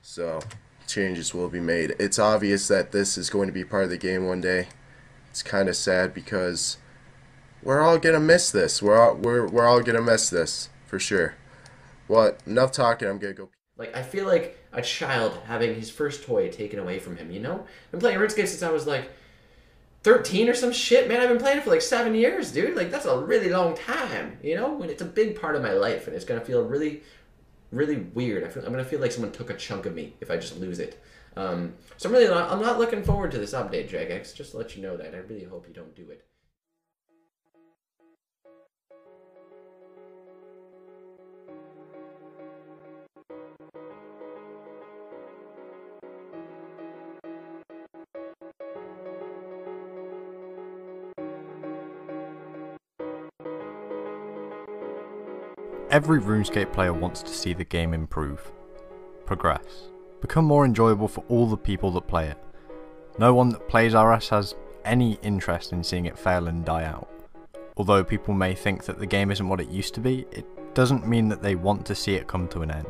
So changes will be made. It's obvious that this is going to be part of the game one day. It's kind of sad because we're all gonna miss this. We're all gonna miss this for sure. Well, enough talking. I'm gonna go. Like, I feel like a child having his first toy taken away from him, you know? I've been playing RuneScape since I was like 13 or some shit, man. I've been playing it for like 7 years, dude. Like, that's a really long time, you know? And it's a big part of my life, and it's gonna feel really, really weird. I'm gonna feel like someone took a chunk of me if I just lose it. So I'm not looking forward to this update, Jagex. Just to let you know that. I really hope you don't do it. Every RuneScape player wants to see the game improve, progress, become more enjoyable for all the people that play it. No one that plays RS has any interest in seeing it fail and die out. Although people may think that the game isn't what it used to be, it doesn't mean that they want to see it come to an end.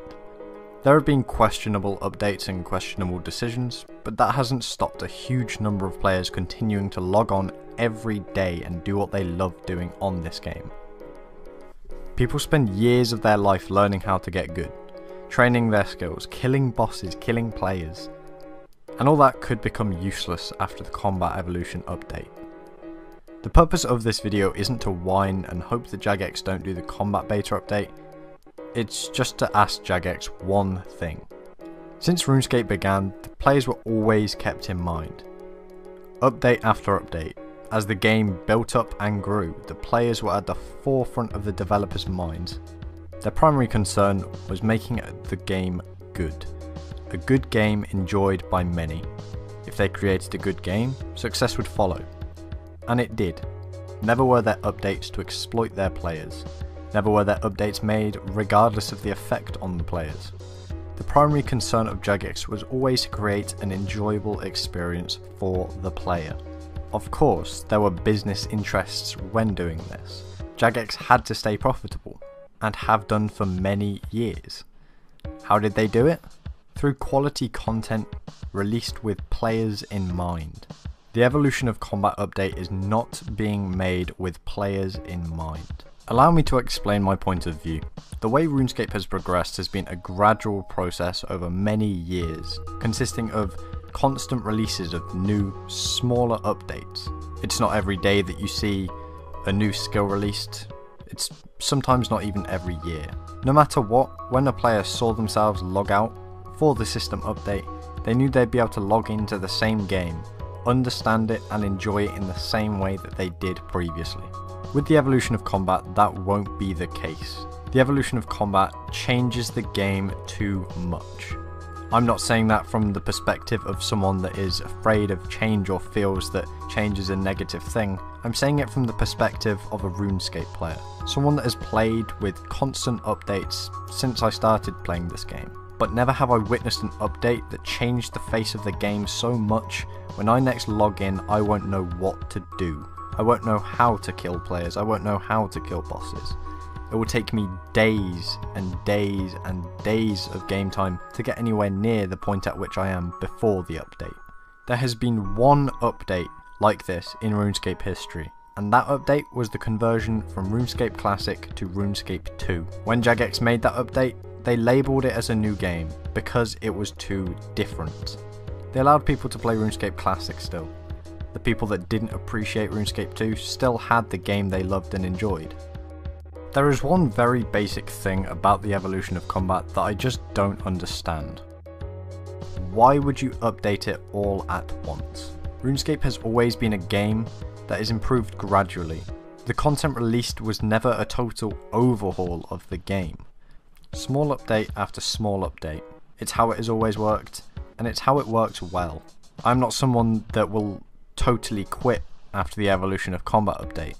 There have been questionable updates and questionable decisions, but that hasn't stopped a huge number of players continuing to log on every day and do what they love doing on this game. People spend years of their life learning how to get good, training their skills, killing bosses, killing players, and all that could become useless after the combat evolution update. The purpose of this video isn't to whine and hope that Jagex don't do the combat beta update, it's just to ask Jagex one thing. Since RuneScape began, the players were always kept in mind. Update after update. As the game built up and grew, the players were at the forefront of the developers' minds. Their primary concern was making the game good. A good game enjoyed by many. If they created a good game, success would follow. And it did. Never were there updates to exploit their players. Never were there updates made regardless of the effect on the players. The primary concern of Jagex was always to create an enjoyable experience for the player. Of course, there were business interests when doing this. Jagex had to stay profitable, and have done for many years. How did they do it? Through quality content released with players in mind. The evolution of combat update is not being made with players in mind. Allow me to explain my point of view. The way RuneScape has progressed has been a gradual process over many years, consisting of constant releases of new, smaller updates. It's not every day that you see a new skill released, it's sometimes not even every year. No matter what, when a player saw themselves log out for the system update, they knew they'd be able to log into the same game, understand it and enjoy it in the same way that they did previously. With the evolution of combat, that won't be the case. The evolution of combat changes the game too much. I'm not saying that from the perspective of someone that is afraid of change or feels that change is a negative thing. I'm saying it from the perspective of a RuneScape player. Someone that has played with constant updates since I started playing this game. But never have I witnessed an update that changed the face of the game so much, when I next log in I won't know what to do. I won't know how to kill players, I won't know how to kill bosses. It will take me days and days and days of game time to get anywhere near the point at which I am before the update. There has been one update like this in RuneScape history, and that update was the conversion from RuneScape Classic to RuneScape 2. When Jagex made that update, they labelled it as a new game because it was too different. They allowed people to play RuneScape Classic still. The people that didn't appreciate RuneScape 2 still had the game they loved and enjoyed. There is one very basic thing about the evolution of combat that I just don't understand. Why would you update it all at once? RuneScape has always been a game that is improved gradually. The content released was never a total overhaul of the game. Small update after small update. It's how it has always worked, and it's how it works well. I'm not someone that will totally quit after the evolution of combat update.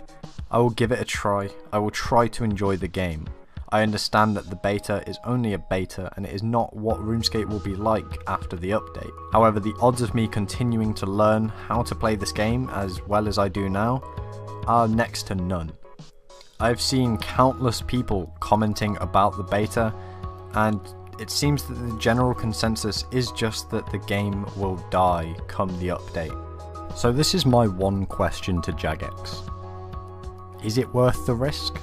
I will give it a try, I will try to enjoy the game. I understand that the beta is only a beta and it is not what RuneScape will be like after the update. However, the odds of me continuing to learn how to play this game as well as I do now are next to none. I've seen countless people commenting about the beta, and it seems that the general consensus is just that the game will die come the update. So this is my one question to Jagex. Is it worth the risk?